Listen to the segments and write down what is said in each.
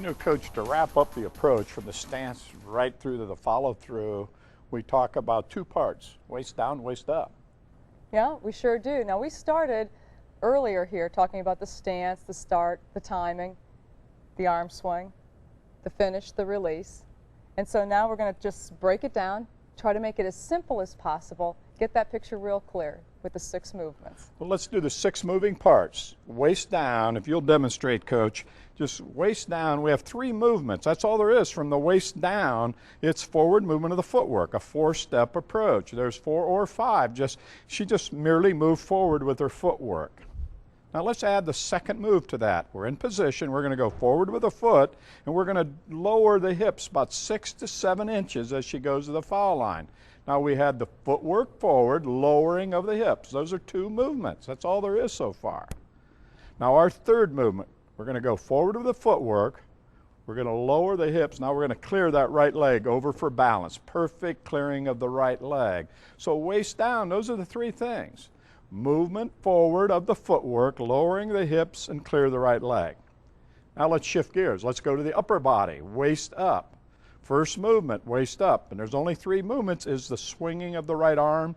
know, Coach, to wrap up the approach from the stance right through to the follow-through, we talk about two parts, waist down, waist up. Yeah, we sure do. Now, we started earlier here talking about the stance, the start, the timing, the arm swing, the finish, the release. And so now we're going to just break it down, try to make it as simple as possible, get that picture real clear with the 6 movements. Well, let's do the 6 moving parts. Waist down, if you'll demonstrate, Coach, just waist down. We have 3 movements. That's all there is from the waist down. It's forward movement of the footwork, a 4-step approach. There's 4 or 5. She just merely moved forward with her footwork. Now let's add the second move to that. We're in position. We're going to go forward with a foot, and we're going to lower the hips about 6 to 7 inches as she goes to the foul line. Now we had the footwork forward, lowering of the hips. Those are 2 movements. That's all there is so far. Now our third movement, we're going to go forward with the footwork. We're going to lower the hips. Now we're going to clear that right leg over for balance. Perfect clearing of the right leg. So waist down, those are the 3 things. Movement forward of the footwork, lowering the hips, and clear the right leg. Now let's shift gears. Let's go to the upper body, waist up. First movement, waist up, and there's only 3 movements, is the swinging of the right arm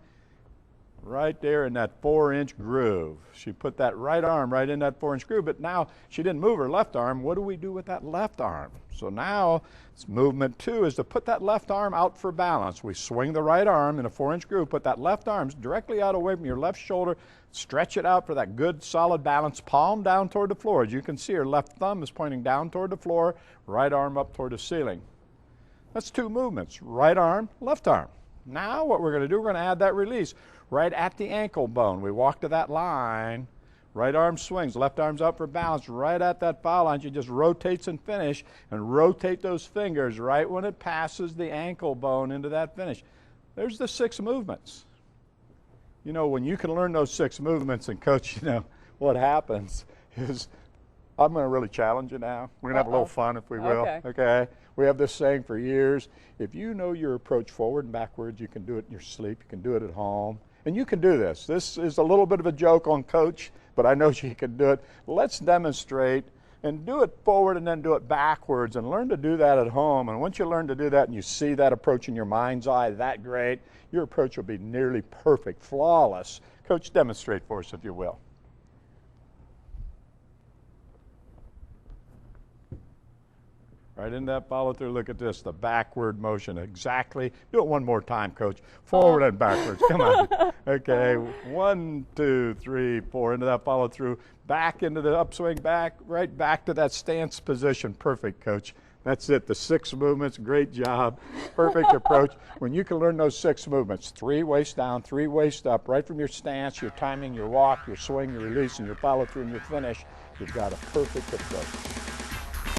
right there in that 4-inch groove. She put that right arm right in that 4-inch groove, but now she didn't move her left arm. What do we do with that left arm? So now movement 2 is to put that left arm out for balance. We swing the right arm in a 4-inch groove, put that left arm directly out away from your left shoulder, stretch it out for that good solid balance, palm down toward the floor. As you can see, her left thumb is pointing down toward the floor, right arm up toward the ceiling. That's 2 movements, right arm, left arm. Now what we're going to do, we're going to add that release right at the ankle bone. We walk to that line, right arm swings, left arm's up for balance, right at that foul line. She just rotates and finish, and rotate those fingers right when it passes the ankle bone into that finish. There's the 6 movements. You know, when you can learn those 6 movements, and Coach, you know, what happens is, I'm going to really challenge you now. We're going to have a little fun, if we will. Okay. We have this saying for years. If you know your approach forward and backwards, you can do it in your sleep. You can do it at home. And you can do this. This is a little bit of a joke on Coach, but I know she can do it. Let's demonstrate and do it forward and then do it backwards, and learn to do that at home. And once you learn to do that and you see that approach in your mind's eye that great, your approach will be nearly perfect, flawless. Coach, demonstrate for us, if you will. Right in that follow through, look at this, the backward motion, exactly. Do it one more time, Coach. Forward and backwards, come on. Okay, 1, 2, 3, 4, into that follow through, back into the upswing, back, right back to that stance position. Perfect, Coach. That's it, the 6 movements, great job, perfect approach. When you can learn those 6 movements, 3 waist down, 3 waist up, right from your stance, your timing, your walk, your swing, your release, and your follow through and your finish, you've got a perfect approach.